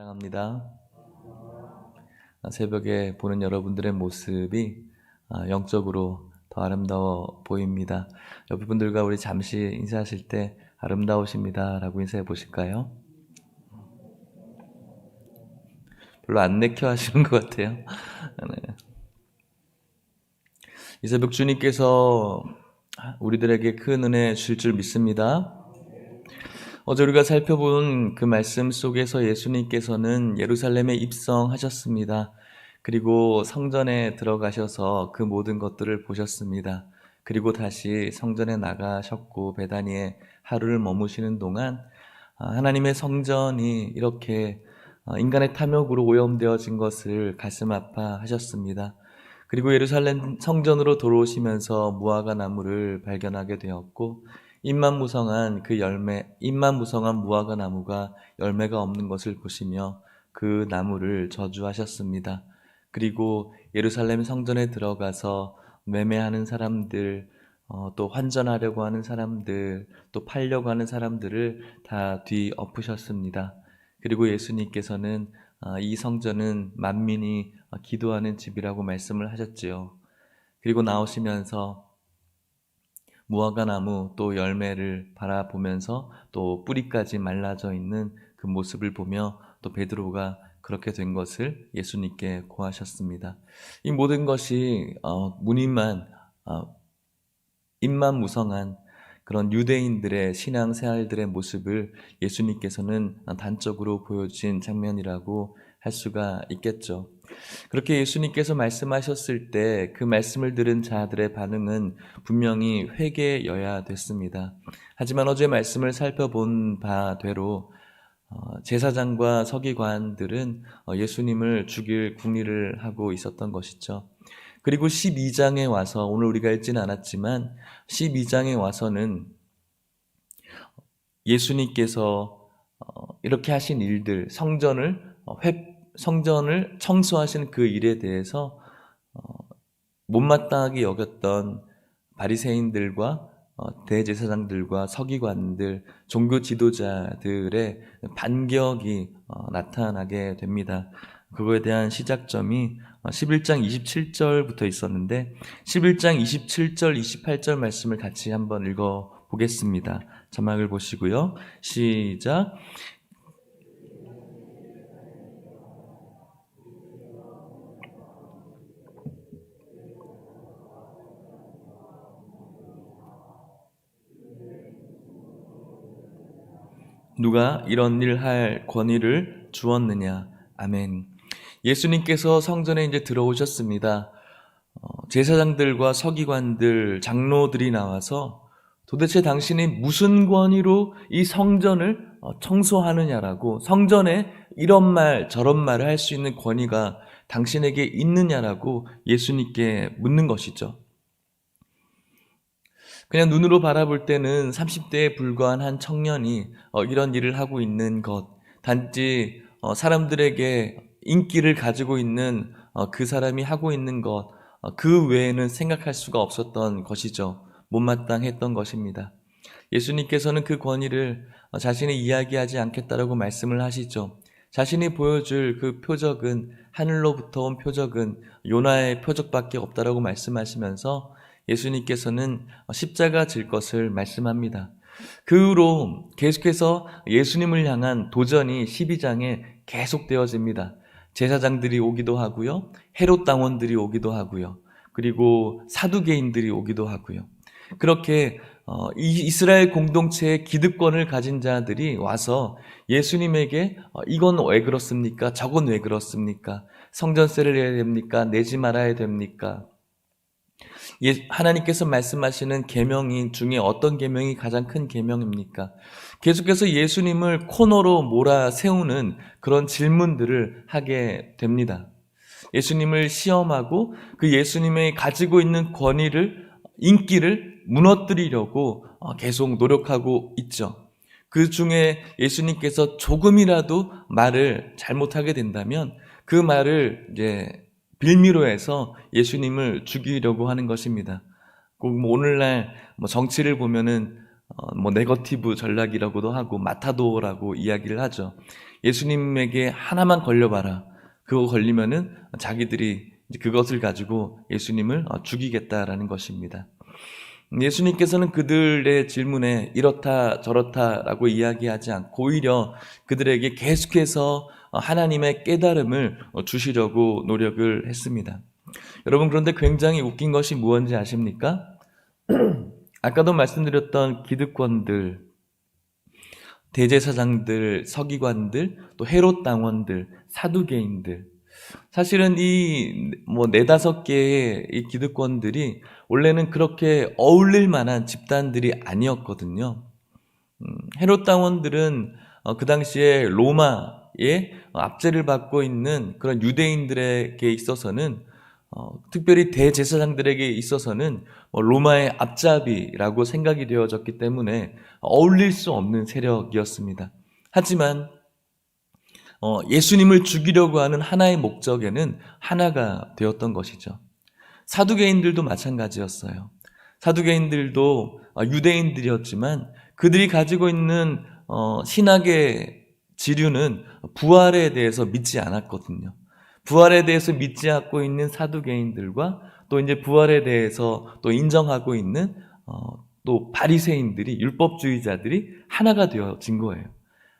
사랑합니다. 새벽에 보는 여러분들의 모습이 영적으로 더 아름다워 보입니다. 옆에 분들과 우리 잠시 인사하실 때 아름다우십니다 라고 인사해 보실까요? 별로 안 내켜 하시는 것 같아요. 네. 이 새벽 주님께서 우리들에게 큰 은혜 주실 줄 믿습니다. 어제 우리가 살펴본 그 말씀 속에서 예수님께서는 예루살렘에 입성하셨습니다. 그리고 성전에 들어가셔서 그 모든 것들을 보셨습니다. 그리고 다시 성전에 나가셨고 베다니에 하루를 머무시는 동안 하나님의 성전이 이렇게 인간의 탐욕으로 오염되어진 것을 가슴 아파하셨습니다. 그리고 예루살렘 성전으로 돌아오시면서 무화과 나무를 발견하게 되었고 잎만 무성한 무화과 나무가 열매가 없는 것을 보시며 그 나무를 저주하셨습니다. 그리고 예루살렘 성전에 들어가서 매매하는 사람들, 또 환전하려고 하는 사람들, 또 팔려고 하는 사람들을 다 뒤엎으셨습니다. 그리고 예수님께서는 이 성전은 만민이 기도하는 집이라고 말씀을 하셨지요. 그리고 나오시면서 무화과 나무 또 열매를 바라보면서 또 뿌리까지 말라져 있는 그 모습을 보며 또 베드로가 그렇게 된 것을 예수님께 고하셨습니다. 이 모든 것이 입만 무성한 그런 유대인들의 신앙 생활들의 모습을 예수님께서는 단적으로 보여주신 장면이라고 할 수가 있겠죠. 그렇게 예수님께서 말씀하셨을 때 그 말씀을 들은 자들의 반응은 분명히 회개여야 됐습니다. 하지만 어제 말씀을 살펴본 바대로 제사장과 서기관들은 예수님을 죽일 궁리를 하고 있었던 것이죠. 그리고 12장에 와서, 오늘 우리가 읽지는 않았지만 12장에 와서는 예수님께서 이렇게 하신 일들, 성전을 청소하신 그 일에 대해서 못마땅하게 여겼던 바리새인들과 대제사장들과 서기관들, 종교 지도자들의 반격이 나타나게 됩니다. 그거에 대한 시작점이 11장 27절부터 있었는데 11장 27절, 28절 말씀을 같이 한번 읽어보겠습니다. 자막을 보시고요. 시작. 누가 이런 일 할 권위를 주었느냐. 아멘. 예수님께서 성전에 이제 들어오셨습니다. 제사장들과 서기관들, 장로들이 나와서 도대체 당신이 무슨 권위로 이 성전을 청소하느냐라고, 성전에 이런 말 저런 말을 할 수 있는 권위가 당신에게 있느냐라고 예수님께 묻는 것이죠. 그냥 눈으로 바라볼 때는 30대에 불과한 한 청년이 이런 일을 하고 있는 것, 단지 사람들에게 인기를 가지고 있는 그 사람이 하고 있는 것, 그 외에는 생각할 수가 없었던 것이죠. 못마땅했던 것입니다. 예수님께서는 그 권위를 자신이 이야기하지 않겠다라고 말씀을 하시죠. 자신이 보여줄 그 표적은, 하늘로부터 온 표적은 요나의 표적밖에 없다라고 말씀하시면서 예수님께서는 십자가 질 것을 말씀합니다. 그 후로 계속해서 예수님을 향한 도전이 12장에 계속되어집니다. 제사장들이 오기도 하고요, 헤롯 당원들이 오기도 하고요, 그리고 사두개인들이 오기도 하고요. 그렇게 이스라엘 공동체의 기득권을 가진 자들이 와서 예수님에게 이건 왜 그렇습니까? 저건 왜 그렇습니까? 성전세를 내야 됩니까? 내지 말아야 됩니까? 하나님께서 말씀하시는 계명 중에 어떤 계명이 가장 큰 계명입니까? 계속해서 예수님을 코너로 몰아세우는 그런 질문들을 하게 됩니다. 예수님을 시험하고 그 예수님의 가지고 있는 권위를, 인기를 무너뜨리려고 계속 노력하고 있죠. 그 중에 예수님께서 조금이라도 말을 잘못하게 된다면 그 말을 이제 빌미로 해서 예수님을 죽이려고 하는 것입니다. 꼭 오늘날 정치를 보면은 뭐 네거티브 전략이라고도 하고 마타도라고 이야기를 하죠. 예수님에게 하나만 걸려봐라. 그거 걸리면은 자기들이 이제 그것을 가지고 예수님을 죽이겠다라는 것입니다. 예수님께서는 그들의 질문에 이렇다 저렇다라고 이야기하지 않고 오히려 그들에게 계속해서 하나님의 깨달음을 주시려고 노력을 했습니다. 여러분, 그런데 굉장히 웃긴 것이 무엇인지 아십니까? 아까도 말씀드렸던 기득권들, 대제사장들, 서기관들, 또 헤롯 당원들, 사두개인들, 사실은 이 네다섯 개의 이 기득권들이 원래는 그렇게 어울릴 만한 집단들이 아니었거든요. 헤롯 당원들은 그 당시에 로마의 압제를 받고 있는 그런 유대인들에게 있어서는 특별히 대제사장들에게 있어서는 로마의 앞잡이라고 생각이 되어졌기 때문에 어울릴 수 없는 세력이었습니다. 하지만 예수님을 죽이려고 하는 하나의 목적에는 하나가 되었던 것이죠. 사두개인들도 마찬가지였어요. 사두개인들도 유대인들이었지만 그들이 가지고 있는 신학의 지류는 부활에 대해서 믿지 않았거든요. 부활에 대해서 믿지 않고 있는 사두개인들과 또 이제 부활에 대해서 또 인정하고 있는 또 바리새인들이, 율법주의자들이 하나가 되어진 거예요.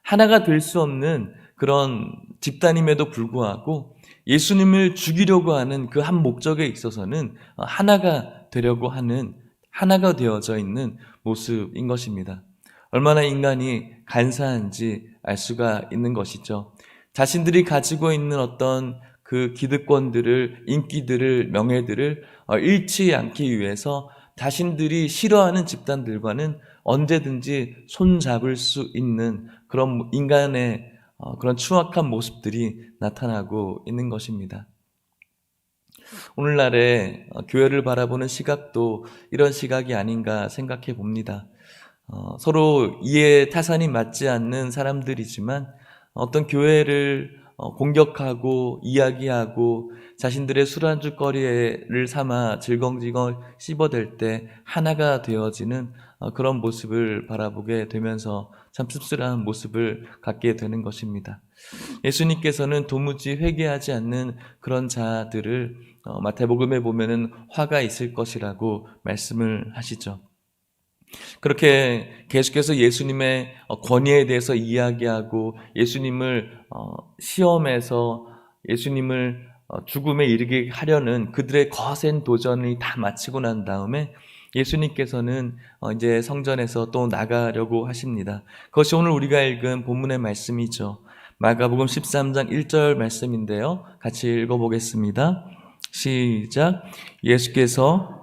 하나가 될 수 없는 그런 집단임에도 불구하고 예수님을 죽이려고 하는 그 한 목적에 있어서는 하나가 되려고 하는, 하나가 되어져 있는 모습인 것입니다. 얼마나 인간이 간사한지 알 수가 있는 것이죠. 자신들이 가지고 있는 어떤 그 기득권들을, 인기들을, 명예들을 잃지 않기 위해서 자신들이 싫어하는 집단들과는 언제든지 손잡을 수 있는 그런 인간의 그런 추악한 모습들이 나타나고 있는 것입니다. 오늘날의 교회를 바라보는 시각도 이런 시각이 아닌가 생각해 봅니다. 서로 이해 타산이 맞지 않는 사람들이지만 어떤 교회를 공격하고 이야기하고 자신들의 술안주거리를 삼아 질겅질겅 씹어댈 때 하나가 되어지는 그런 모습을 바라보게 되면서 참 씁쓸한 모습을 갖게 되는 것입니다. 예수님께서는 도무지 회개하지 않는 그런 자들을 마태복음에 보면은 화가 있을 것이라고 말씀을 하시죠. 그렇게 계속해서 예수님의 권위에 대해서 이야기하고 예수님을 시험해서 예수님을 죽음에 이르게 하려는 그들의 거센 도전이 다 마치고 난 다음에 예수님께서는 이제 성전에서 또 나가려고 하십니다. 그것이 오늘 우리가 읽은 본문의 말씀이죠. 마가복음 13장 1절 말씀인데요. 같이 읽어보겠습니다. 시작. 예수께서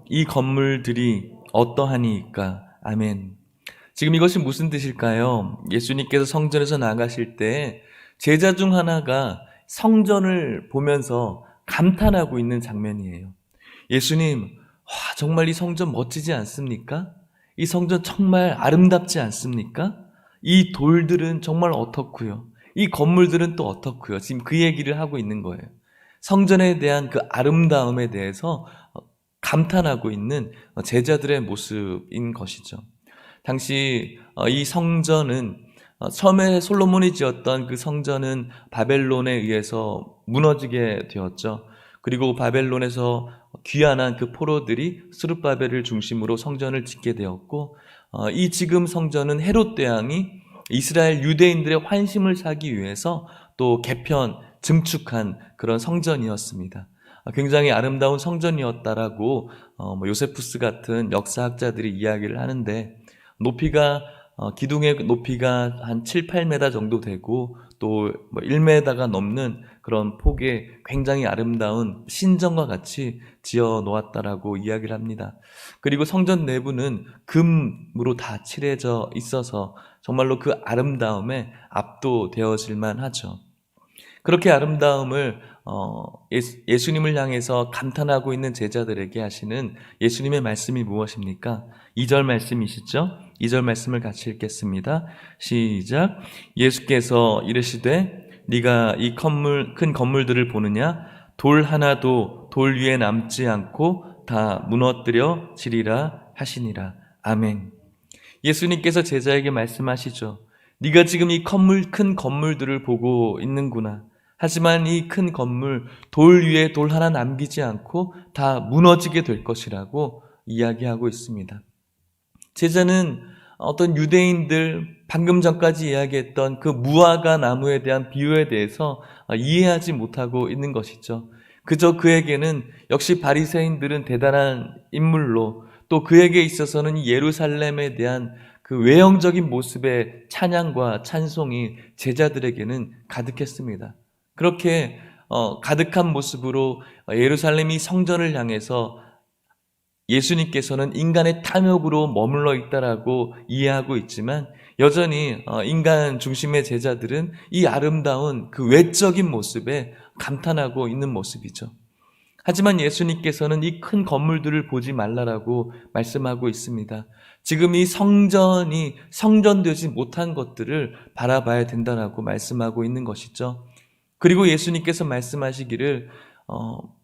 이 건물들이 어떠하니까? 아멘. 지금 이것이 무슨 뜻일까요? 예수님께서 성전에서 나가실 때 제자 중 하나가 성전을 보면서 감탄하고 있는 장면이에요. 예수님, 와, 정말 이 성전 멋지지 않습니까? 이 성전 정말 아름답지 않습니까? 이 돌들은 정말 어떻고요? 이 건물들은 또 어떻고요? 지금 그 얘기를 하고 있는 거예요. 성전에 대한 그 아름다움에 대해서 감탄하고 있는 제자들의 모습인 것이죠. 당시 이 성전은 처음에 솔로몬이 지었던 그 성전은 바벨론에 의해서 무너지게 되었죠. 그리고 바벨론에서 귀환한 그 포로들이 스룹바벨을 중심으로 성전을 짓게 되었고, 이 지금 성전은 헤롯 대왕이 이스라엘 유대인들의 환심을 사기 위해서 또 개편, 증축한 그런 성전이었습니다. 굉장히 아름다운 성전이었다라고 요세푸스 같은 역사학자들이 이야기를 하는데, 높이가 기둥의 높이가 한 7, 8m 정도 되고 또 1m가 넘는 그런 폭의 굉장히 아름다운 신전과 같이 지어 놓았다라고 이야기를 합니다. 그리고 성전 내부는 금으로 다 칠해져 있어서 정말로 그 아름다움에 압도되어질 만하죠. 그렇게 아름다움을 예수님을 향해서 감탄하고 있는 제자들에게 하시는 예수님의 말씀이 무엇입니까? 2절 말씀이시죠? 2절 말씀을 같이 읽겠습니다. 시작. 예수께서 이르시되 네가 이 큰 건물들을 보느냐? 돌 하나도 돌 위에 남지 않고 다 무너뜨려지리라 하시니라. 아멘. 예수님께서 제자에게 말씀하시죠. 네가 지금 이 큰 건물들을 보고 있는구나. 하지만 이 큰 건물 돌 위에 돌 하나 남기지 않고 다 무너지게 될 것이라고 이야기하고 있습니다. 제자는 어떤 유대인들 방금 전까지 이야기했던 그 무화과 나무에 대한 비유에 대해서 이해하지 못하고 있는 것이죠. 그저 그에게는 역시 바리새인들은 대단한 인물로 또 그에게 있어서는 예루살렘에 대한 그 외형적인 모습의 찬양과 찬송이 제자들에게는 가득했습니다. 그렇게 가득한 모습으로 예루살렘이 성전을 향해서 예수님께서는 인간의 탐욕으로 머물러 있다라고 이해하고 있지만 여전히 인간 중심의 제자들은 이 아름다운 그 외적인 모습에 감탄하고 있는 모습이죠. 하지만 예수님께서는 이 큰 건물들을 보지 말라라고 말씀하고 있습니다. 지금 이 성전이 성전되지 못한 것들을 바라봐야 된다라고 말씀하고 있는 것이죠. 그리고 예수님께서 말씀하시기를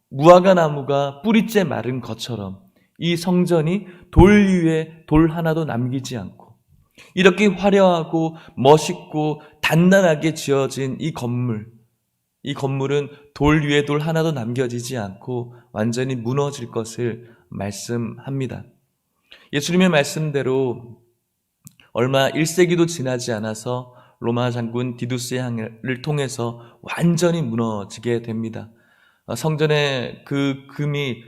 무화과 나무가 뿌리째 마른 것처럼 이 성전이 돌 위에 돌 하나도 남기지 않고 이렇게 화려하고 멋있고 단단하게 지어진 이 건물은 돌 위에 돌 하나도 남겨지지 않고 완전히 무너질 것을 말씀합니다. 예수님의 말씀대로 얼마 1세기도 지나지 않아서 로마 장군 디두스의 항해를 통해서 완전히 무너지게 됩니다. 성전에 그 금이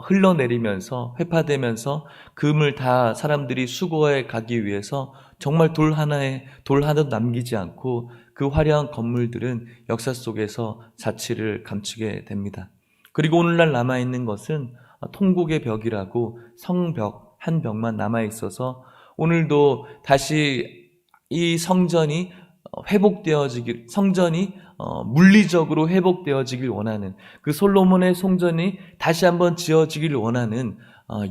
흘러내리면서 회파되면서 금을 다 사람들이 수거해 가기 위해서 정말 돌 하나도 남기지 않고 그 화려한 건물들은 역사 속에서 자취를 감추게 됩니다. 그리고 오늘날 남아있는 것은 통곡의 벽이라고 성벽 한 벽만 남아있어서 오늘도 다시 이 성전이 성전이 물리적으로 회복되어지길 원하는 그 솔로몬의 성전이 다시 한번 지어지길 원하는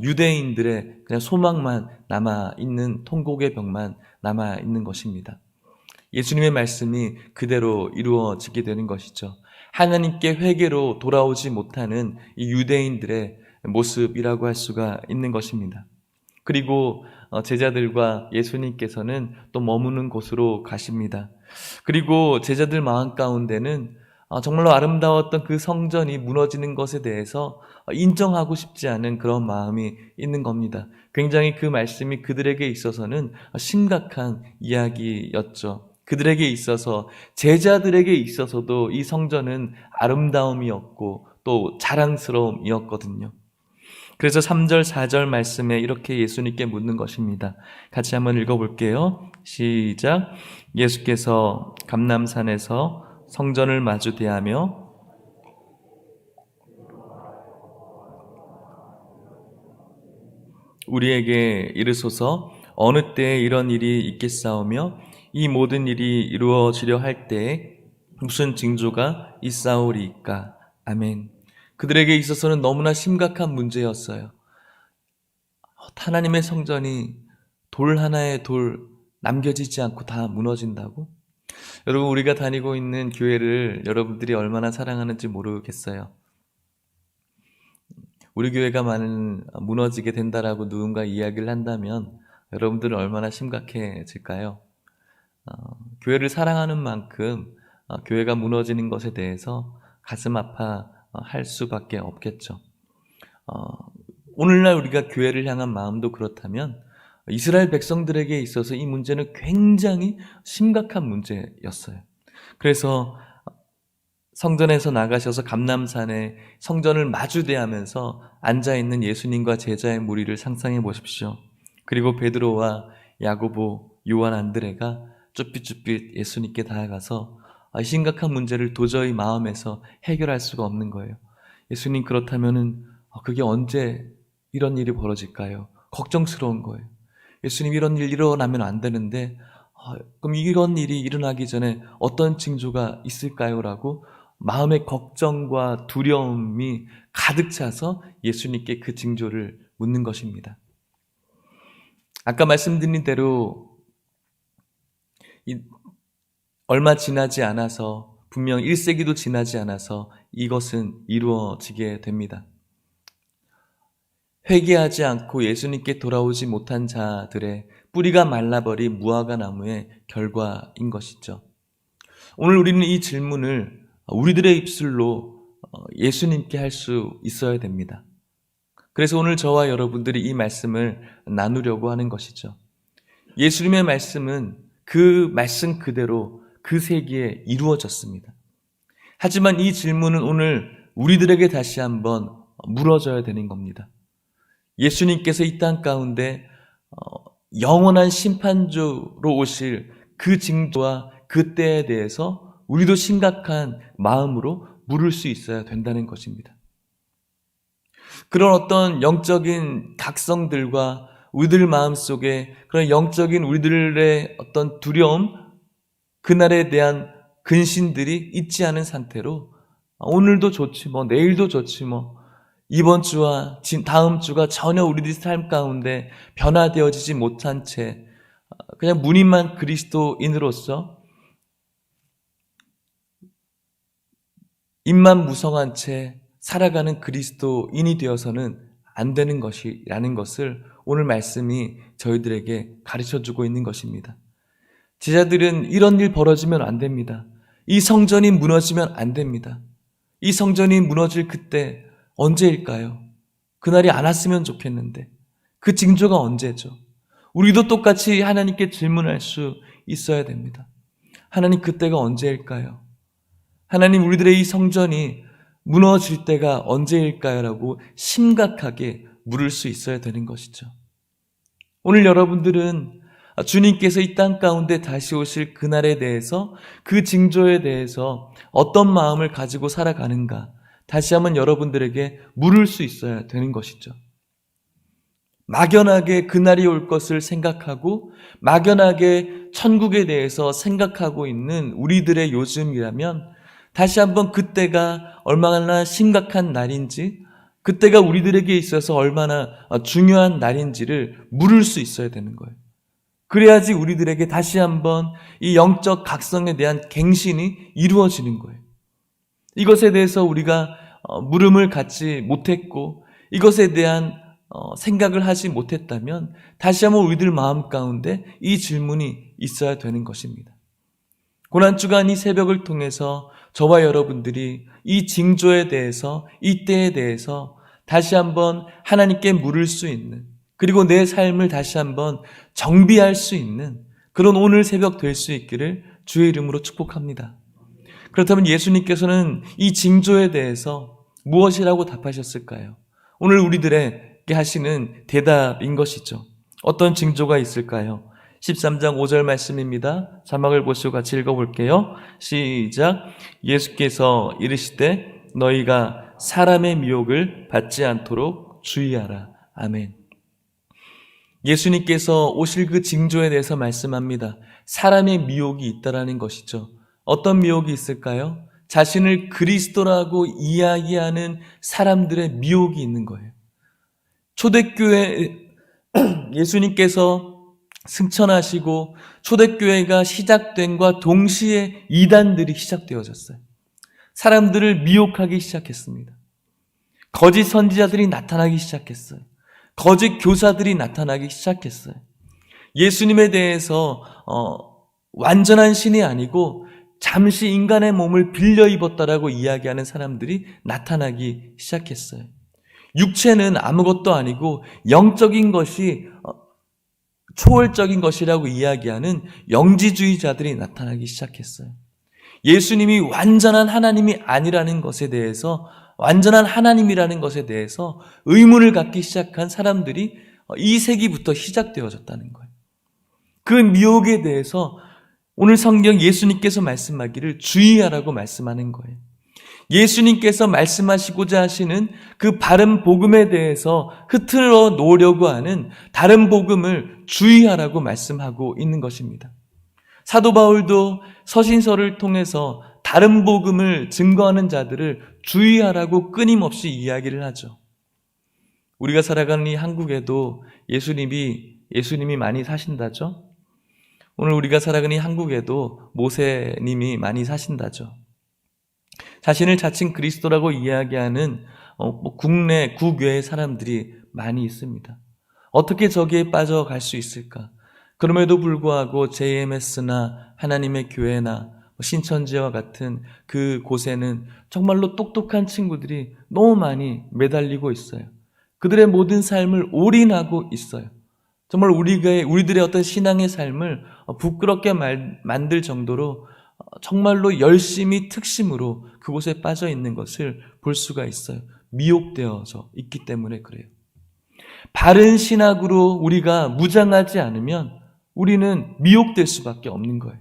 유대인들의 그냥 소망만 남아있는 통곡의 벽만 남아있는 것입니다. 예수님의 말씀이 그대로 이루어지게 되는 것이죠. 하나님께 회개로 돌아오지 못하는 이 유대인들의 모습이라고 할 수가 있는 것입니다. 그리고 제자들과 예수님께서는 또 머무는 곳으로 가십니다. 그리고 제자들 마음 가운데는 정말로 아름다웠던 그 성전이 무너지는 것에 대해서 인정하고 싶지 않은 그런 마음이 있는 겁니다. 굉장히 그 말씀이 그들에게 있어서는 심각한 이야기였죠. 그들에게 있어서 제자들에게 있어서도 이 성전은 아름다움이었고 또 자랑스러움이었거든요. 그래서 3절, 4절 말씀에 이렇게 예수님께 묻는 것입니다. 같이 한번 읽어볼게요. 시작. 예수께서 감람산에서 성전을 마주 대하며 우리에게 이르소서 어느 때에 이런 일이 있겠사오며 이 모든 일이 이루어지려 할 때에 무슨 징조가 있사오리이까. 아멘. 그들에게 있어서는 너무나 심각한 문제였어요. 하나님의 성전이 돌 하나에 돌 남겨지지 않고 다 무너진다고? 여러분, 우리가 다니고 있는 교회를 여러분들이 얼마나 사랑하는지 모르겠어요. 우리 교회가 무너지게 된다라고 누군가 이야기를 한다면 여러분들은 얼마나 심각해질까요? 교회를 사랑하는 만큼 교회가 무너지는 것에 대해서 가슴 아파할 수밖에 없겠죠. 오늘날 우리가 교회를 향한 마음도 그렇다면 이스라엘 백성들에게 있어서 이 문제는 굉장히 심각한 문제였어요. 그래서 성전에서 나가셔서 감람산에 성전을 마주대하면서 앉아있는 예수님과 제자의 무리를 상상해 보십시오. 그리고 베드로와 야고보, 요한, 안드레가 쭈삣쭈삣 예수님께 다가가서 심각한 문제를 도저히 마음에서 해결할 수가 없는 거예요. 예수님, 그렇다면은 그게 언제 이런 일이 벌어질까요? 걱정스러운 거예요. 예수님, 이런 일 일어나면 안 되는데 그럼 이런 일이 일어나기 전에 어떤 징조가 있을까요? 라고 마음의 걱정과 두려움이 가득 차서 예수님께 그 징조를 묻는 것입니다. 아까 말씀드린 대로 얼마 지나지 않아서 분명 1세기도 지나지 않아서 이것은 이루어지게 됩니다. 회개하지 않고 예수님께 돌아오지 못한 자들의 뿌리가 말라버린 무화과 나무의 결과인 것이죠. 오늘 우리는 이 질문을 우리들의 입술로 예수님께 할 수 있어야 됩니다. 그래서 오늘 저와 여러분들이 이 말씀을 나누려고 하는 것이죠. 예수님의 말씀은 그 말씀 그대로 그 세기에 이루어졌습니다. 하지만 이 질문은 오늘 우리들에게 다시 한번 물어져야 되는 겁니다. 예수님께서 이 땅 가운데 영원한 심판주로 오실 그 징조와 그 때에 대해서 우리도 심각한 마음으로 물을 수 있어야 된다는 것입니다. 그런 어떤 영적인 각성들과 우리들 마음속에 그런 영적인 우리들의 어떤 두려움, 그날에 대한 근심들이 있지 않은 상태로 오늘도 좋지 뭐 내일도 좋지 뭐 이번 주와 다음 주가 전혀 우리들의 삶 가운데 변화되어지지 못한 채 그냥 무늬만 그리스도인으로서 입만 무성한 채 살아가는 그리스도인이 되어서는 안 되는 것이라는 것을 오늘 말씀이 저희들에게 가르쳐주고 있는 것입니다. 제자들은 이런 일 벌어지면 안 됩니다. 이 성전이 무너지면 안 됩니다. 이 성전이 무너질 그때 언제일까요? 그날이 안 왔으면 좋겠는데 그 징조가 언제죠? 우리도 똑같이 하나님께 질문할 수 있어야 됩니다. 하나님 그때가 언제일까요? 하나님 우리들의 이 성전이 무너질 때가 언제일까요? 라고 심각하게 물을 수 있어야 되는 것이죠. 오늘 여러분들은 주님께서 이 땅 가운데 다시 오실 그날에 대해서 그 징조에 대해서 어떤 마음을 가지고 살아가는가 다시 한번 여러분들에게 물을 수 있어야 되는 것이죠. 막연하게 그날이 올 것을 생각하고 막연하게 천국에 대해서 생각하고 있는 우리들의 요즘이라면 다시 한번 그때가 얼마나 심각한 날인지 그때가 우리들에게 있어서 얼마나 중요한 날인지를 물을 수 있어야 되는 거예요. 그래야지 우리들에게 다시 한번 이 영적 각성에 대한 갱신이 이루어지는 거예요. 이것에 대해서 우리가 물음을 갖지 못했고 이것에 대한 생각을 하지 못했다면 다시 한번 우리들 마음 가운데 이 질문이 있어야 되는 것입니다. 고난주간 이 새벽을 통해서 저와 여러분들이 이 징조에 대해서 이 때에 대해서 다시 한번 하나님께 물을 수 있는 그리고 내 삶을 다시 한번 정비할 수 있는 그런 오늘 새벽 될 수 있기를 주의 이름으로 축복합니다. 그렇다면 예수님께서는 이 징조에 대해서 무엇이라고 답하셨을까요? 오늘 우리들에게 하시는 대답인 것이죠. 어떤 징조가 있을까요? 13장 5절 말씀입니다. 자막을 보시고 같이 읽어볼게요. 시작. 예수께서 이르시되 너희가 사람의 미혹을 받지 않도록 주의하라. 아멘. 예수님께서 오실 그 징조에 대해서 말씀합니다. 사람의 미혹이 있다라는 것이죠. 어떤 미혹이 있을까요? 자신을 그리스도라고 이야기하는 사람들의 미혹이 있는 거예요. 초대교회 예수님께서 승천하시고 초대교회가 시작된과 동시에 이단들이 시작되어졌어요. 사람들을 미혹하기 시작했습니다. 거짓 선지자들이 나타나기 시작했어요. 거짓 교사들이 나타나기 시작했어요. 예수님에 대해서 완전한 신이 아니고 잠시 인간의 몸을 빌려 입었다라고 이야기하는 사람들이 나타나기 시작했어요. 육체는 아무것도 아니고 영적인 것이 초월적인 것이라고 이야기하는 영지주의자들이 나타나기 시작했어요. 예수님이 완전한 하나님이 아니라는 것에 대해서 완전한 하나님이라는 것에 대해서 의문을 갖기 시작한 사람들이 이 세기부터 시작되어졌다는 거예요. 그 미혹에 대해서 오늘 성경 예수님께서 말씀하기를 주의하라고 말씀하는 거예요. 예수님께서 말씀하시고자 하시는 그 바른 복음에 대해서 흐트러 놓으려고 하는 다른 복음을 주의하라고 말씀하고 있는 것입니다. 사도 바울도 서신서를 통해서 다른 복음을 증거하는 자들을 주의하라고 끊임없이 이야기를 하죠. 우리가 살아가는 이 한국에도 예수님이 많이 사신다죠. 오늘 우리가 살아가는 이 한국에도 모세님이 많이 사신다죠. 자신을 자칭 그리스도라고 이야기하는 국내, 국외의 사람들이 많이 있습니다. 어떻게 저기에 빠져갈 수 있을까? 그럼에도 불구하고 JMS나 하나님의 교회나 신천지와 같은 그 곳에는 정말로 똑똑한 친구들이 너무 많이 매달리고 있어요. 그들의 모든 삶을 올인하고 있어요. 정말 우리들의 어떤 신앙의 삶을 부끄럽게 만들 정도로 정말로 열심히 특심으로 그곳에 빠져 있는 것을 볼 수가 있어요. 미혹되어져 있기 때문에 그래요. 바른 신학으로 우리가 무장하지 않으면 우리는 미혹될 수밖에 없는 거예요.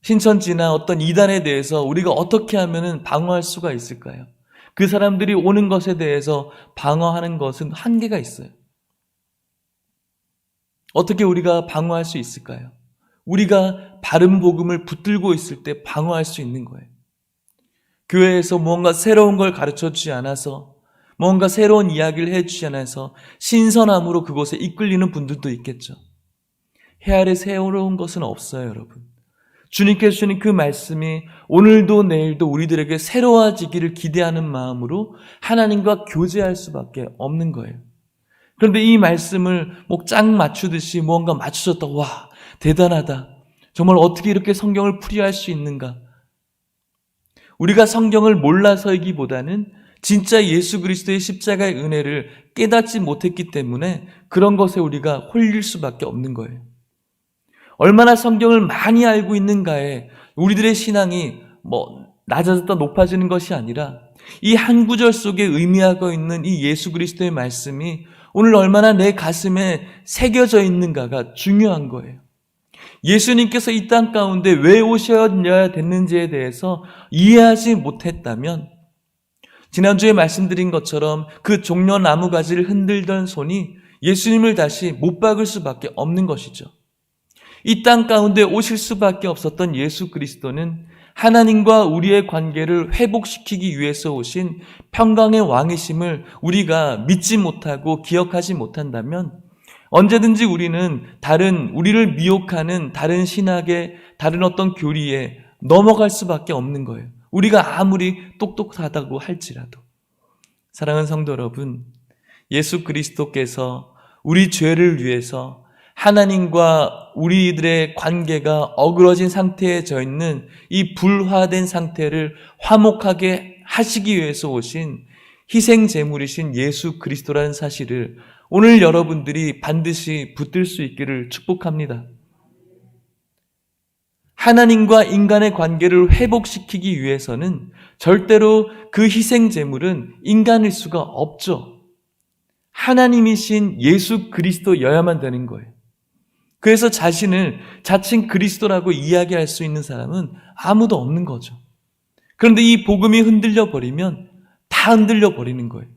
신천지나 어떤 이단에 대해서 우리가 어떻게 하면 방어할 수가 있을까요? 그 사람들이 오는 것에 대해서 방어하는 것은 한계가 있어요. 어떻게 우리가 방어할 수 있을까요? 우리가 바른 복음을 붙들고 있을 때 방어할 수 있는 거예요. 교회에서 뭔가 새로운 걸 가르쳐 주지 않아서, 뭔가 새로운 이야기를 해주지 않아서 신선함으로 그곳에 이끌리는 분들도 있겠죠. 해아래 새로운 것은 없어요, 여러분. 주님께서 주신 그 말씀이 오늘도 내일도 우리들에게 새로워지기를 기대하는 마음으로 하나님과 교제할 수밖에 없는 거예요. 그런데 이 말씀을 짝 맞추듯이 뭔가 맞추셨다. 와, 대단하다. 정말 어떻게 이렇게 성경을 풀이할 수 있는가? 우리가 성경을 몰라서이기보다는 진짜 예수 그리스도의 십자가의 은혜를 깨닫지 못했기 때문에 그런 것에 우리가 홀릴 수밖에 없는 거예요. 얼마나 성경을 많이 알고 있는가에 우리들의 신앙이 낮아졌다 높아지는 것이 아니라 이 한 구절 속에 의미하고 있는 이 예수 그리스도의 말씀이 오늘 얼마나 내 가슴에 새겨져 있는가가 중요한 거예요. 예수님께서 이 땅 가운데 왜 오셔야 됐는지에 대해서 이해하지 못했다면 지난주에 말씀드린 것처럼 그 종려 나무가지를 흔들던 손이 예수님을 다시 못 박을 수밖에 없는 것이죠. 이 땅 가운데 오실 수밖에 없었던 예수 그리스도는 하나님과 우리의 관계를 회복시키기 위해서 오신 평강의 왕이심을 우리가 믿지 못하고 기억하지 못한다면 언제든지 우리는 우리를 미혹하는 다른 신학의 다른 어떤 교리에 넘어갈 수밖에 없는 거예요. 우리가 아무리 똑똑하다고 할지라도. 사랑하는 성도 여러분, 예수 그리스도께서 우리 죄를 위해서 하나님과 우리들의 관계가 어그러진 상태에 져 있는 이 불화된 상태를 화목하게 하시기 위해서 오신 희생 제물이신 예수 그리스도라는 사실을 오늘 여러분들이 반드시 붙들 수 있기를 축복합니다. 하나님과 인간의 관계를 회복시키기 위해서는 절대로 그 희생 제물은 인간일 수가 없죠. 하나님이신 예수 그리스도여야만 되는 거예요. 그래서 자칭 그리스도라고 이야기할 수 있는 사람은 아무도 없는 거죠. 그런데 이 복음이 흔들려 버리면 다 흔들려 버리는 거예요.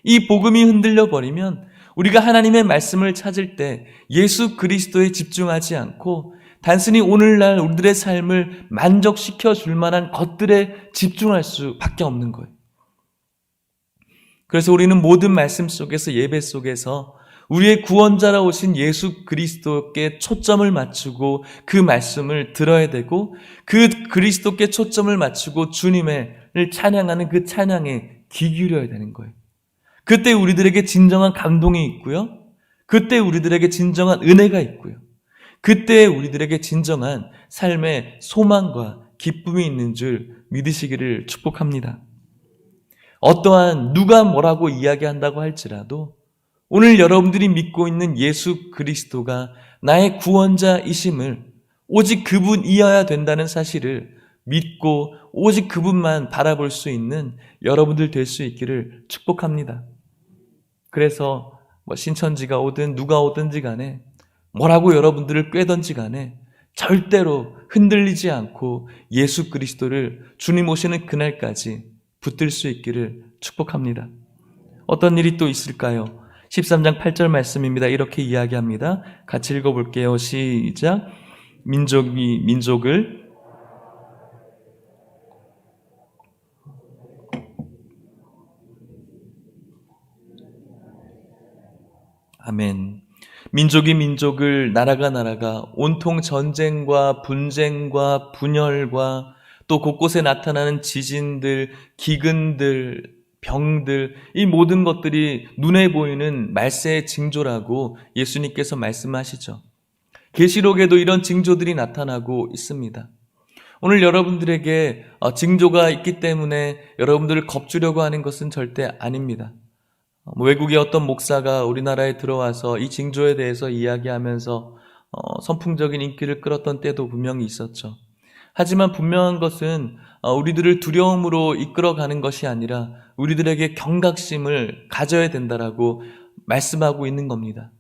이 복음이 흔들려 버리면 우리가 하나님의 말씀을 찾을 때 예수 그리스도에 집중하지 않고 단순히 오늘날 우리들의 삶을 만족시켜 줄 만한 것들에 집중할 수밖에 없는 거예요. 그래서 우리는 모든 말씀 속에서, 예배 속에서 우리의 구원자라 오신 예수 그리스도께 초점을 맞추고 그 말씀을 들어야 되고, 그 그리스도께 초점을 맞추고 주님을 찬양하는 그 찬양에 귀 기울여야 되는 거예요. 그때 우리들에게 진정한 감동이 있고요. 그때 우리들에게 진정한 은혜가 있고요. 그때 우리들에게 진정한 삶의 소망과 기쁨이 있는 줄 믿으시기를 축복합니다. 어떠한 누가 뭐라고 이야기한다고 할지라도 오늘 여러분들이 믿고 있는 예수 그리스도가 나의 구원자이심을, 오직 그분이어야 된다는 사실을 믿고 오직 그분만 바라볼 수 있는 여러분들 될 수 있기를 축복합니다. 그래서 신천지가 오든 누가 오든지 간에 뭐라고 여러분들을 꿰든지 간에 절대로 흔들리지 않고 예수 그리스도를 주님 오시는 그날까지 붙들 수 있기를 축복합니다. 어떤 일이 또 있을까요? 13장 8절 말씀입니다. 이렇게 이야기합니다. 같이 읽어볼게요. 시작. 민족이 민족을 아멘. 민족이 민족을, 나라가 나라가 온통 전쟁과 분쟁과 분열과 또 곳곳에 나타나는 지진들, 기근들, 병들, 이 모든 것들이 눈에 보이는 말세의 징조라고 예수님께서 말씀하시죠. 계시록에도 이런 징조들이 나타나고 있습니다. 오늘 여러분들에게 징조가 있기 때문에 여러분들을 겁주려고 하는 것은 절대 아닙니다. 외국의 어떤 목사가 우리나라에 들어와서 이 징조에 대해서 이야기하면서 선풍적인 인기를 끌었던 때도 분명히 있었죠. 하지만 분명한 것은 우리들을 두려움으로 이끌어가는 것이 아니라 우리들에게 경각심을 가져야 된다라고 말씀하고 있는 겁니다.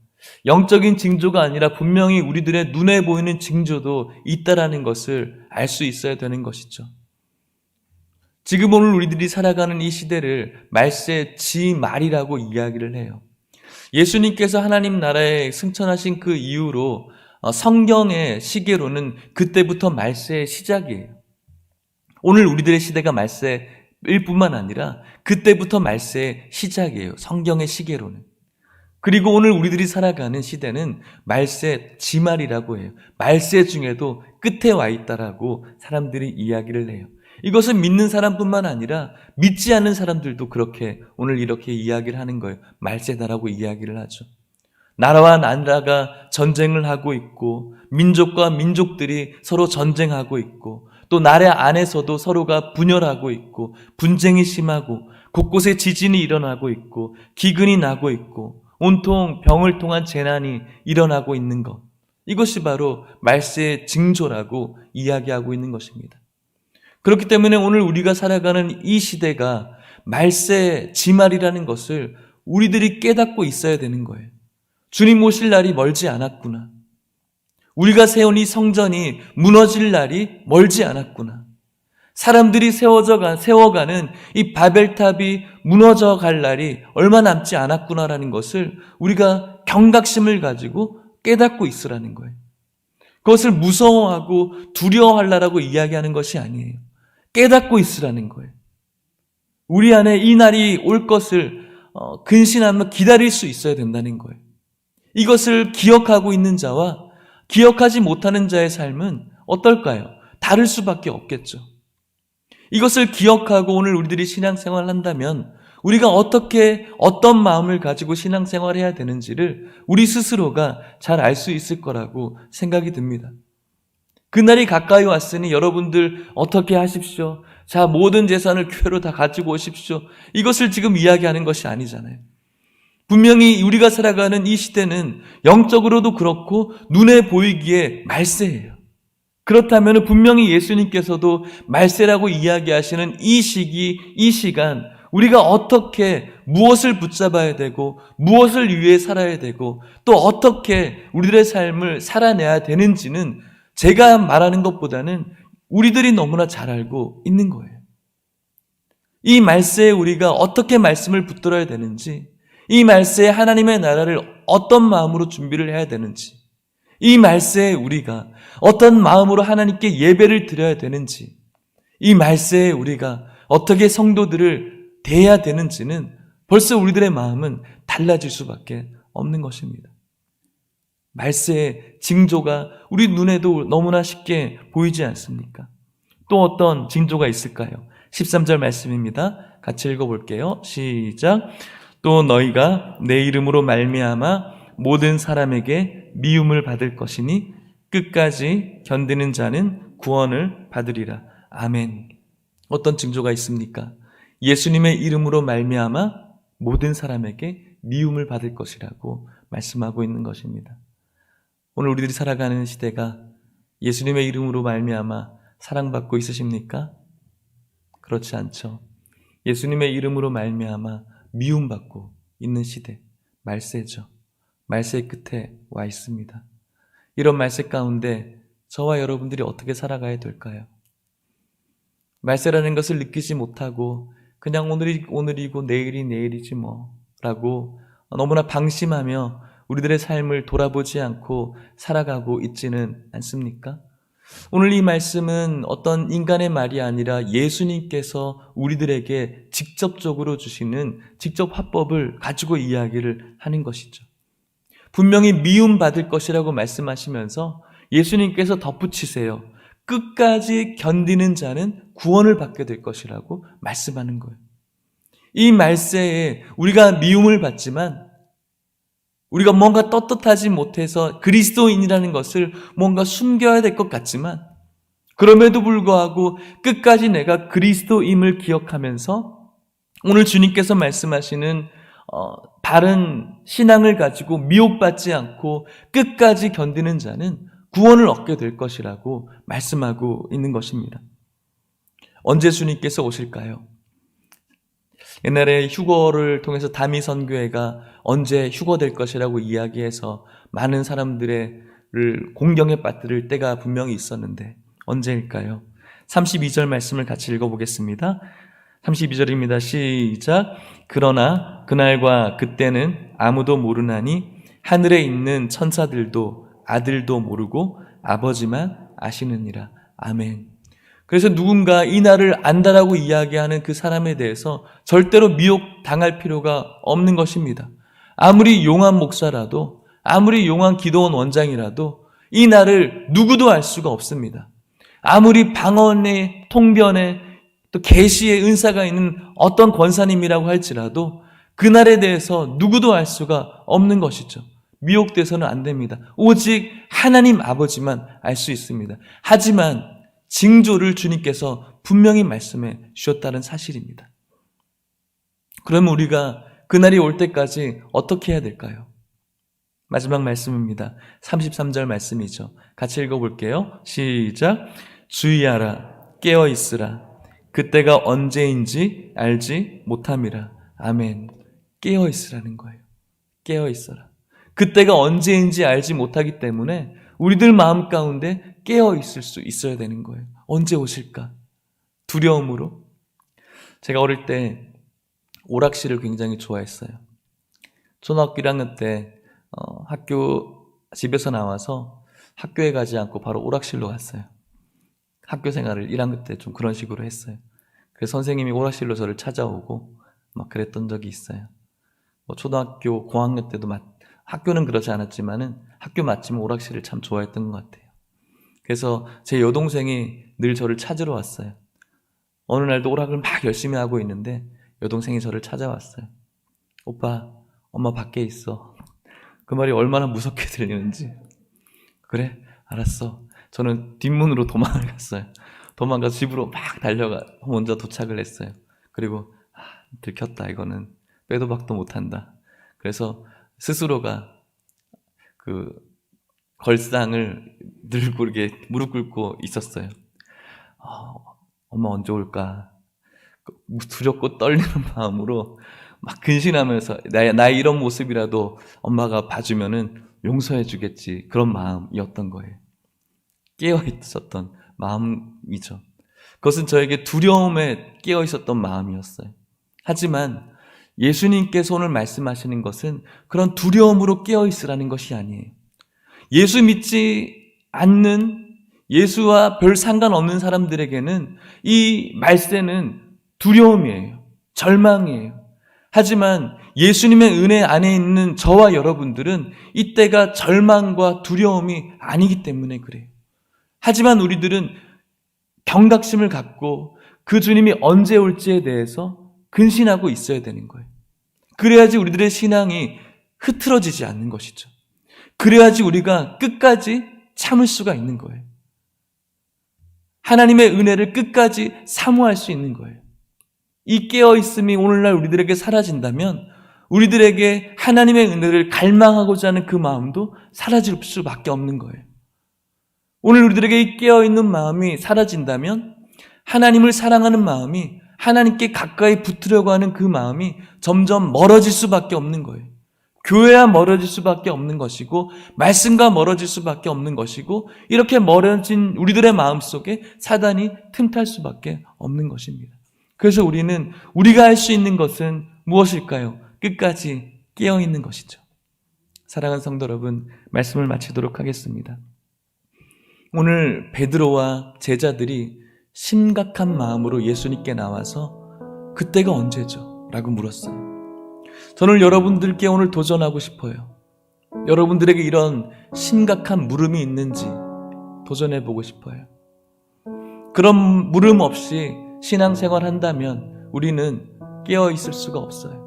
영적인 징조가 아니라 분명히 우리들의 눈에 보이는 징조도 있다라는 것을 알 수 있어야 되는 것이죠. 지금 오늘 우리들이 살아가는 이 시대를 말세 지말이라고 이야기를 해요. 예수님께서 하나님 나라에 승천하신 그 이후로 성경의 시계로는 그때부터 말세의 시작이에요. 오늘 우리들의 시대가 말세일 뿐만 아니라 그때부터 말세의 시작이에요. 성경의 시계로는. 그리고 오늘 우리들이 살아가는 시대는 말세 지말이라고 해요. 말세 중에도 끝에 와 있다라고 사람들이 이야기를 해요. 이것은 믿는 사람뿐만 아니라 믿지 않는 사람들도 그렇게 오늘 이렇게 이야기를 하는 거예요. 말세다라고 이야기를 하죠. 나라와 나라가 전쟁을 하고 있고 민족과 민족들이 서로 전쟁하고 있고 또 나라 안에서도 서로가 분열하고 있고 분쟁이 심하고 곳곳에 지진이 일어나고 있고 기근이 나고 있고 온통 병을 통한 재난이 일어나고 있는 것. 이것이 바로 말세의 징조라고 이야기하고 있는 것입니다. 그렇기 때문에 오늘 우리가 살아가는 이 시대가 말세 지말이라는 것을 우리들이 깨닫고 있어야 되는 거예요. 주님 오실 날이 멀지 않았구나. 우리가 세운 이 성전이 무너질 날이 멀지 않았구나. 사람들이 세워가는 이 바벨탑이 무너져 갈 날이 얼마 남지 않았구나라는 것을 우리가 경각심을 가지고 깨닫고 있으라는 거예요. 그것을 무서워하고 두려워하려고 이야기하는 것이 아니에요. 깨닫고 있으라는 거예요. 우리 안에 이 날이 올 것을 근신하며 기다릴 수 있어야 된다는 거예요. 이것을 기억하고 있는 자와 기억하지 못하는 자의 삶은 어떨까요? 다를 수밖에 없겠죠. 이것을 기억하고 오늘 우리들이 신앙생활을 한다면 우리가 어떤 마음을 가지고 신앙생활을 해야 되는지를 우리 스스로가 잘 알 수 있을 거라고 생각이 듭니다. 그날이 가까이 왔으니 여러분들 어떻게 하십시오. 자, 모든 재산을 교회로 다 가지고 오십시오. 이것을 지금 이야기하는 것이 아니잖아요. 분명히 우리가 살아가는 이 시대는 영적으로도 그렇고 눈에 보이기에 말세예요. 그렇다면 분명히 예수님께서도 말세라고 이야기하시는 이 시기, 이 시간 우리가 어떻게 무엇을 붙잡아야 되고 무엇을 위해 살아야 되고 또 어떻게 우리들의 삶을 살아내야 되는지는 제가 말하는 것보다는 우리들이 너무나 잘 알고 있는 거예요. 이 말세에 우리가 어떻게 말씀을 붙들어야 되는지, 이 말세에 하나님의 나라를 어떤 마음으로 준비를 해야 되는지, 이 말세에 우리가 어떤 마음으로 하나님께 예배를 드려야 되는지, 이 말세에 우리가 어떻게 성도들을 대해야 되는지는 벌써 우리들의 마음은 달라질 수밖에 없는 것입니다. 말세의 징조가 우리 눈에도 너무나 쉽게 보이지 않습니까? 또 어떤 징조가 있을까요? 13절 말씀입니다. 같이 읽어볼게요. 시작. 또 너희가 내 이름으로 말미암아 모든 사람에게 미움을 받을 것이니 끝까지 견디는 자는 구원을 받으리라. 아멘. 어떤 징조가 있습니까? 예수님의 이름으로 말미암아 모든 사람에게 미움을 받을 것이라고 말씀하고 있는 것입니다. 오늘 우리들이 살아가는 시대가 예수님의 이름으로 말미암아 사랑받고 있으십니까? 그렇지 않죠. 예수님의 이름으로 말미암아 미움받고 있는 시대, 말세죠. 말세의 끝에 와 있습니다. 이런 말세 가운데 저와 여러분들이 어떻게 살아가야 될까요? 말세라는 것을 느끼지 못하고 그냥 오늘이 오늘이고 내일이 내일이지 라고 너무나 방심하며 우리들의 삶을 돌아보지 않고 살아가고 있지는 않습니까? 오늘 이 말씀은 어떤 인간의 말이 아니라 예수님께서 우리들에게 직접적으로 주시는 직접 화법을 가지고 이야기를 하는 것이죠. 분명히 미움받을 것이라고 말씀하시면서 예수님께서 덧붙이세요. 끝까지 견디는 자는 구원을 받게 될 것이라고 말씀하는 거예요. 이 말세에 우리가 미움을 받지만 우리가 뭔가 떳떳하지 못해서 그리스도인이라는 것을 뭔가 숨겨야 될 것 같지만 그럼에도 불구하고 끝까지 내가 그리스도임을 기억하면서 오늘 주님께서 말씀하시는 바른 신앙을 가지고 미혹받지 않고 끝까지 견디는 자는 구원을 얻게 될 것이라고 말씀하고 있는 것입니다. 언제 주님께서 오실까요? 옛날에 휴거를 통해서 다미 선교회가 언제 휴거될 것이라고 이야기해서 많은 사람들을 공경에 빠뜨릴 때가 분명히 있었는데 언제일까요? 32절 말씀을 같이 읽어보겠습니다. 32절입니다. 시작. 그러나 그날과 그때는 아무도 모르나니 하늘에 있는 천사들도 아들도 모르고 아버지만 아시느니라. 아멘. 그래서 누군가 이 날을 안다라고 이야기하는 그 사람에 대해서 절대로 미혹당할 필요가 없는 것입니다. 아무리 용한 목사라도 아무리 용한 기도원 원장이라도 이 날을 누구도 알 수가 없습니다. 아무리 방언의 통변에 또 계시의 은사가 있는 어떤 권사님이라고 할지라도 그날에 대해서 누구도 알 수가 없는 것이죠. 미혹돼서는 안 됩니다. 오직 하나님 아버지만 알 수 있습니다. 하지만 징조를 주님께서 분명히 말씀해 주셨다는 사실입니다. 그러면 우리가 그날이 올 때까지 어떻게 해야 될까요? 마지막 말씀입니다. 33절 말씀이죠. 같이 읽어볼게요. 시작. 주의하라, 깨어있으라. 그때가 언제인지 알지 못함이라. 아멘. 깨어있으라는 거예요. 깨어있어라. 그때가 언제인지 알지 못하기 때문에 우리들 마음 가운데 깨어있을 수 있어야 되는 거예요. 언제 오실까? 두려움으로. 제가 어릴 때 오락실을 굉장히 좋아했어요. 초등학교 1학년 때 집에서 나와서 학교에 가지 않고 바로 오락실로 갔어요. 학교 생활을 1학년 때 좀 그런 식으로 했어요. 그래서 선생님이 오락실로 저를 찾아오고 막 그랬던 적이 있어요. 초등학교 고학년 때도 학교는 그렇지 않았지만은 학교 마치면 오락실을 참 좋아했던 것 같아요. 그래서 제 여동생이 늘 저를 찾으러 왔어요. 어느 날도 오락을 막 열심히 하고 있는데 여동생이 저를 찾아왔어요. 오빠, 엄마 밖에 있어. 그 말이 얼마나 무섭게 들리는지. 그래, 알았어. 저는 뒷문으로 도망을 갔어요. 도망가서 집으로 막 달려가 먼저 도착을 했어요. 그리고 들켰다. 이거는 빼도 박도 못한다. 그래서 스스로가 그 걸상을 들고 이렇게 무릎 꿇고 있었어요. 엄마 언제 올까? 두렵고 떨리는 마음으로 막 근신하면서 나의 이런 모습이라도 엄마가 봐주면은 용서해 주겠지. 그런 마음이었던 거예요. 깨어 있었던 마음이죠. 그것은 저에게 두려움에 깨어 있었던 마음이었어요. 하지만 예수님께서 오늘 말씀하시는 것은 그런 두려움으로 깨어 있으라는 것이 아니에요. 예수 믿지 않는, 예수와 별 상관없는 사람들에게는 이 말세는 두려움이에요. 절망이에요. 하지만 예수님의 은혜 안에 있는 저와 여러분들은 이때가 절망과 두려움이 아니기 때문에 그래요. 하지만 우리들은 경각심을 갖고 그 주님이 언제 올지에 대해서 근신하고 있어야 되는 거예요. 그래야지 우리들의 신앙이 흐트러지지 않는 것이죠. 그래야지 우리가 끝까지 참을 수가 있는 거예요. 하나님의 은혜를 끝까지 사모할 수 있는 거예요. 이 깨어있음이 오늘날 우리들에게 사라진다면 우리들에게 하나님의 은혜를 갈망하고자 하는 그 마음도 사라질 수밖에 없는 거예요. 오늘 우리들에게 이 깨어있는 마음이 사라진다면 하나님을 사랑하는 마음이, 하나님께 가까이 붙으려고 하는 그 마음이 점점 멀어질 수밖에 없는 거예요. 교회와 멀어질 수밖에 없는 것이고 말씀과 멀어질 수밖에 없는 것이고 이렇게 멀어진 우리들의 마음 속에 사단이 틈탈 수밖에 없는 것입니다. 그래서 우리가 할 수 있는 것은 무엇일까요? 끝까지 깨어있는 것이죠. 사랑하는 성도 여러분, 말씀을 마치도록 하겠습니다. 오늘 베드로와 제자들이 심각한 마음으로 예수님께 나와서 그때가 언제죠? 라고 물었어요. 저는 여러분들께 오늘 도전하고 싶어요. 여러분들에게 이런 심각한 물음이 있는지 도전해보고 싶어요. 그런 물음 없이 신앙생활 한다면 우리는 깨어 있을 수가 없어요.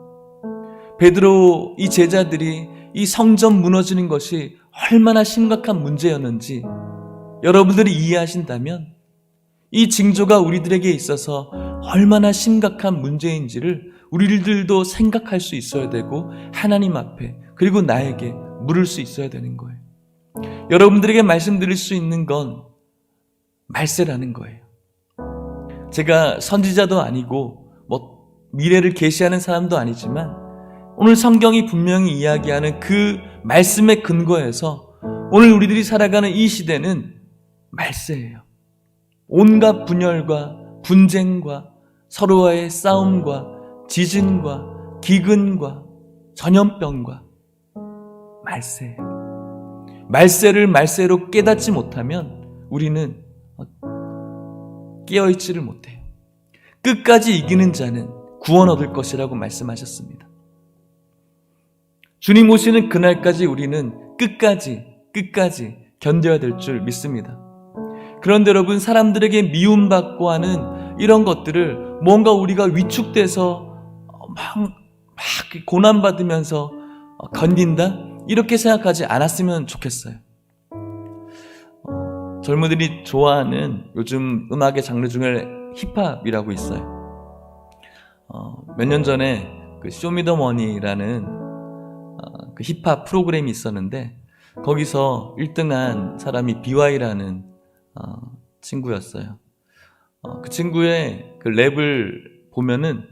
베드로 이 제자들이 이 성전 무너지는 것이 얼마나 심각한 문제였는지 여러분들이 이해하신다면 이 징조가 우리들에게 있어서 얼마나 심각한 문제인지를 우리들도 생각할 수 있어야 되고 하나님 앞에 그리고 나에게 물을 수 있어야 되는 거예요. 여러분들에게 말씀드릴 수 있는 건 말세라는 거예요. 제가 선지자도 아니고 미래를 계시하는 사람도 아니지만 오늘 성경이 분명히 이야기하는 그 말씀의 근거에서 오늘 우리들이 살아가는 이 시대는 말세예요. 온갖 분열과 분쟁과 서로와의 싸움과 지진과 기근과 전염병과 말세예요. 말세를 말세로 깨닫지 못하면 우리는 깨어있지를 못해요. 끝까지 이기는 자는 구원 얻을 것이라고 말씀하셨습니다. 주님 오시는 그날까지 우리는 끝까지 견뎌야 될 줄 믿습니다. 그런데 여러분, 사람들에게 미움받고 하는 이런 것들을 뭔가 우리가 위축돼서 막 고난받으면서 견딘다? 이렇게 생각하지 않았으면 좋겠어요. 젊은이들이 좋아하는 요즘 음악의 장르 중에 힙합이라고 있어요. 몇 년 전에 그 쇼미더머니라는 그 힙합 프로그램이 있었는데 거기서 1등한 사람이 BY라는 친구였어요. 그 친구의 그 랩을 보면은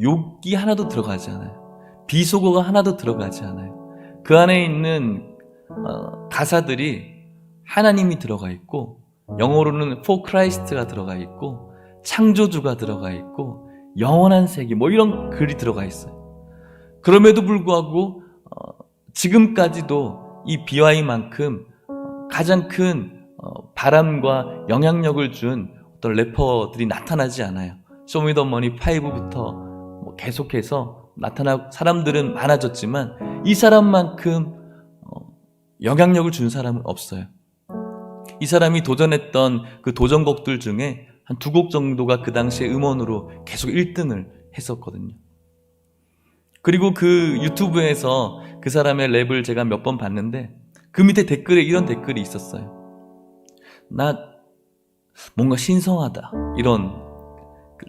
욕이 하나도 들어가지 않아요. 비속어가 하나도 들어가지 않아요. 그 안에 있는 가사들이 하나님이 들어가 있고 영어로는 For Christ가 들어가 있고 창조주가 들어가 있고 영원한 세계 이런 글이 들어가 있어요. 그럼에도 불구하고 지금까지도 이 BY만큼 가장 큰 바람과 영향력을 준 어떤 래퍼들이 나타나지 않아요. 쇼미더머니 5부터 계속해서 나타나고 사람들은 많아졌지만 이 사람만큼 영향력을 준 사람은 없어요. 이 사람이 도전했던 그 도전곡들 중에 한 2곡 정도가 그 당시에 음원으로 계속 1등을 했었거든요. 그리고 그 유튜브에서 그 사람의 랩을 제가 몇 번 봤는데 그 밑에 댓글에 이런 댓글이 있었어요. 나 뭔가 신성하다. 이런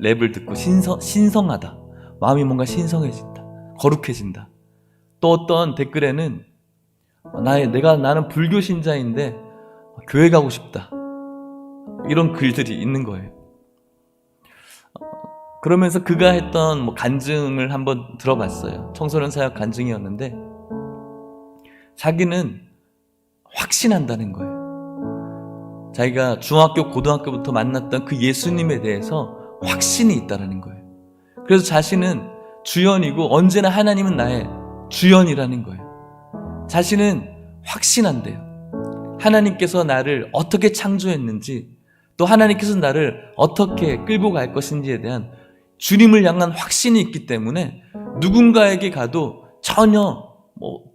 랩을 듣고 신성하다. 마음이 뭔가 신성해진다. 거룩해진다. 또 어떤 댓글에는 나는 불교 신자인데 교회 가고 싶다. 이런 글들이 있는 거예요. 그러면서 그가 했던 간증을 한번 들어봤어요. 청소년 사역 간증이었는데 자기는 확신한다는 거예요. 자기가 중학교, 고등학교부터 만났던 그 예수님에 대해서 확신이 있다는 거예요. 그래서 자신은 주연이고 언제나 하나님은 나의 주연이라는 거예요. 자신은 확신한대요. 하나님께서 나를 어떻게 창조했는지 또 하나님께서 나를 어떻게 끌고 갈 것인지에 대한 주님을 향한 확신이 있기 때문에 누군가에게 가도 전혀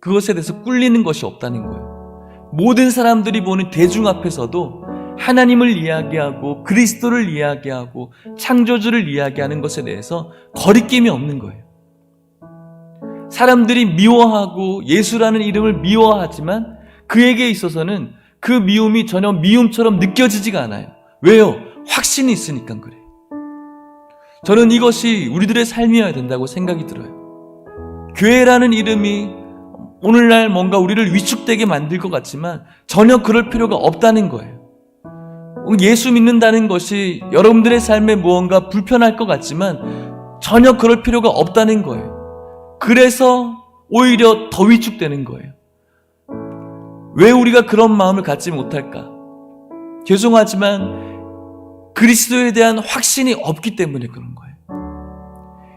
그것에 대해서 꿀리는 것이 없다는 거예요. 모든 사람들이 보는 대중 앞에서도 하나님을 이야기하고 그리스도를 이야기하고 창조주를 이야기하는 것에 대해서 거리낌이 없는 거예요. 사람들이 미워하고 예수라는 이름을 미워하지만 그에게 있어서는 그 미움이 전혀 미움처럼 느껴지지가 않아요. 왜요? 확신이 있으니까 그래요. 저는 이것이 우리들의 삶이어야 된다고 생각이 들어요. 교회라는 이름이 오늘날 뭔가 우리를 위축되게 만들 것 같지만 전혀 그럴 필요가 없다는 거예요. 예수 믿는다는 것이 여러분들의 삶에 무언가 불편할 것 같지만 전혀 그럴 필요가 없다는 거예요. 그래서 오히려 더 위축되는 거예요. 왜 우리가 그런 마음을 갖지 못할까? 죄송하지만 그리스도에 대한 확신이 없기 때문에 그런 거예요.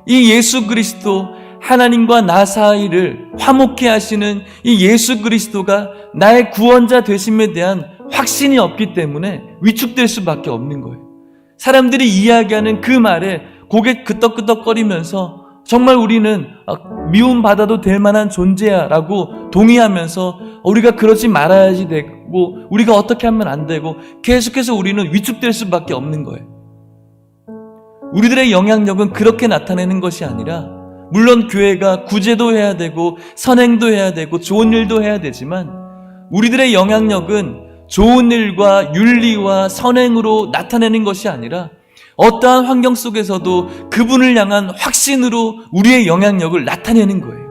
이 예수 그리스도, 하나님과 나 사이를 화목케 하시는 이 예수 그리스도가 나의 구원자 되심에 대한 확신이 없기 때문에 위축될 수밖에 없는 거예요. 사람들이 이야기하는 그 말에 고개 끄덕끄덕거리면서 정말 우리는 미움받아도 될 만한 존재야 라고 동의하면서 우리가 그러지 말아야지 되고 우리가 어떻게 하면 안 되고 계속해서 우리는 위축될 수밖에 없는 거예요. 우리들의 영향력은 그렇게 나타내는 것이 아니라, 물론 교회가 구제도 해야 되고 선행도 해야 되고 좋은 일도 해야 되지만, 우리들의 영향력은 좋은 일과 윤리와 선행으로 나타내는 것이 아니라 어떠한 환경 속에서도 그분을 향한 확신으로 우리의 영향력을 나타내는 거예요.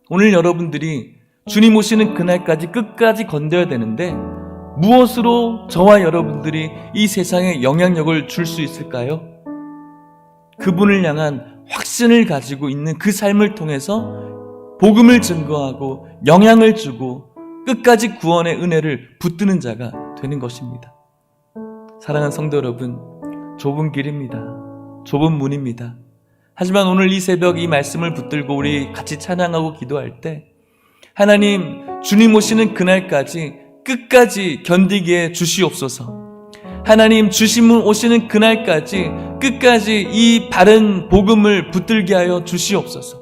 오늘 여러분들이 주님 오시는 그날까지 끝까지 건져야 되는데, 무엇으로 저와 여러분들이 이 세상에 영향력을 줄 수 있을까요? 그분을 향한 확신을 가지고 있는 그 삶을 통해서 복음을 증거하고 영향을 주고 끝까지 구원의 은혜를 붙드는 자가 되는 것입니다. 사랑하는 성도 여러분, 좁은 길입니다. 좁은 문입니다. 하지만 오늘 이 새벽 이 말씀을 붙들고 우리 같이 찬양하고 기도할 때, 하나님, 주님 오시는 그날까지 끝까지 견디게 주시옵소서. 하나님, 주님 오시는 그날까지 끝까지 이 바른 복음을 붙들게 하여 주시옵소서.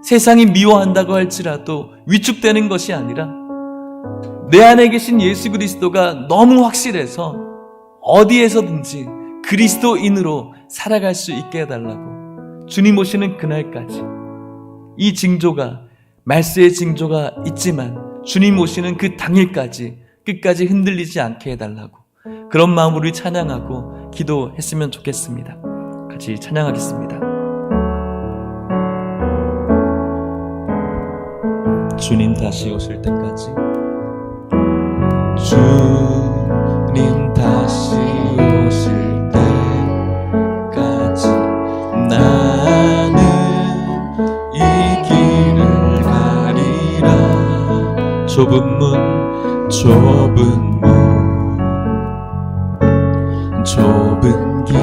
세상이 미워한다고 할지라도 위축되는 것이 아니라 내 안에 계신 예수 그리스도가 너무 확실해서 어디에서든지 그리스도인으로 살아갈 수 있게 해달라고, 주님 오시는 그날까지 이 징조가, 말세의 징조가 있지만 주님 오시는 그 당일까지 끝까지 흔들리지 않게 해달라고, 그런 마음으로 찬양하고 기도했으면 좋겠습니다. 같이 찬양하겠습니다. 주님 다시 오실 때까지, 주님 다시 오실 때까지 나는 이 길을 가리라. 좁은 문, 좁은 문, 좁은 길,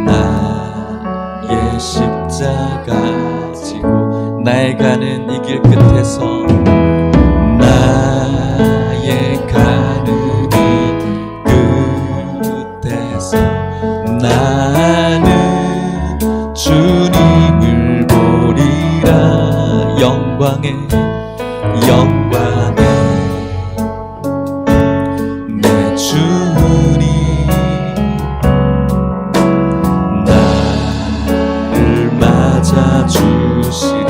나의 십자가 지고 나의 가는 이 길 끝에서, 나의 가는 이 끝에서 나는 주님을 보리라. 영광의 내 주님 나를 맞아주시리.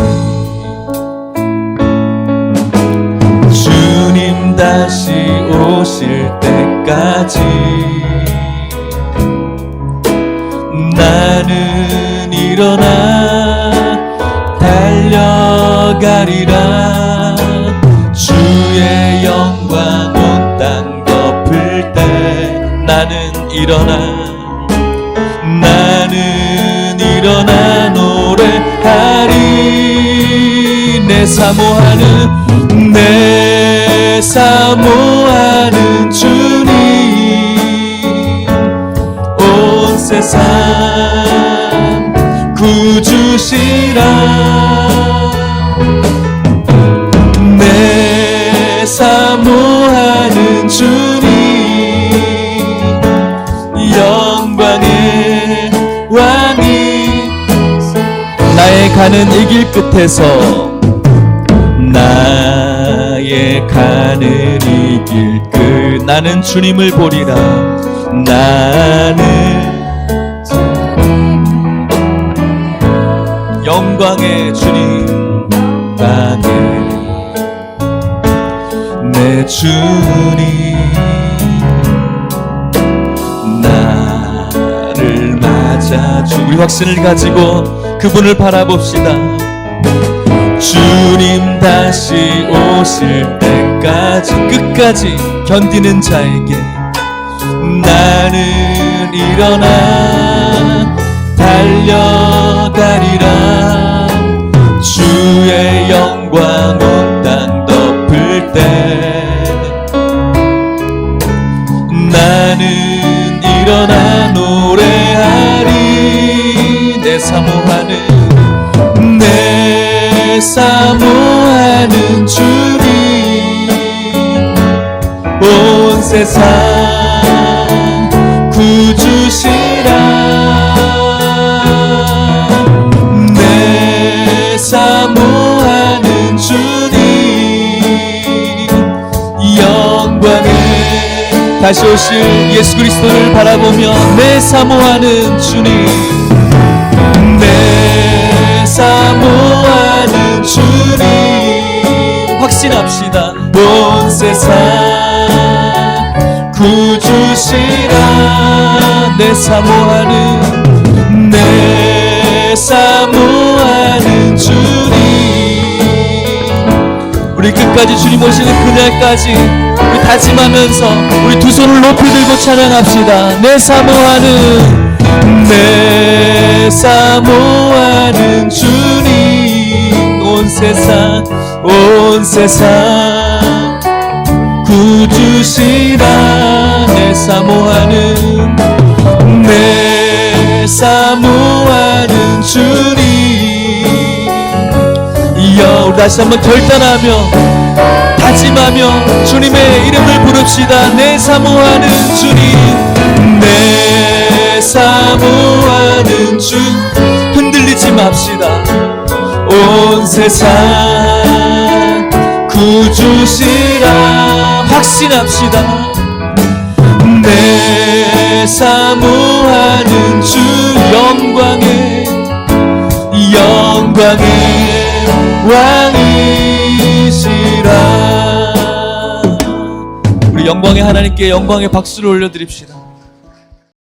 주님 다시 오실 때까지 나는 일어나 달려가리라. 주의 영광 온 땅 덮을 때 나는 일어나 노래하리. 내 사모하는 주님, 온 세상 구주시라. 내 사모하는 주님, 영광의 왕이 나의 가는 이 길 끝에서, 나의 가는 이 길 끝 나는 주님을 보리라. 나는 영광의 주님, 영광의 내 주님 나를 맞아주. 우리 확신을 가지고 그분을 바라봅시다. 주님 다시 오실 때까지 끝까지 견디는 자에게 나는 일어나 달려가리라. 주의 영광 온 땅 덮을 때 나는 일어나 노래하리. 내 사모하는 주님, 온 세상 다시 오실 예수 그리스도를 바라보며 내 사모하는 주님, 내 사모하는 주님 확신합시다. 온 세상 구주시라. 내 사모하는, 내 사모하는 주님. 우리 끝까지 주님 오시는 그날까지 우리 다짐하면서 우리 두 손을 높이 들고 찬양합시다. 내 사모하는, 내 사모하는 주님. 온 세상, 온 세상 구주시라. 내 사모하는, 내 사모하는 주님. 우리 다시 한번 결단하며 다짐하며 주님의 이름을 부릅시다. 내 사모하는 주님, 내 사모하는 주. 흔들리지 맙시다. 온 세상 구주시라. 확신합시다. 내 사모하는 주. 영광의, 영광의 왕이시라. 우리 영광의 하나님께 영광의 박수를 올려드립시다.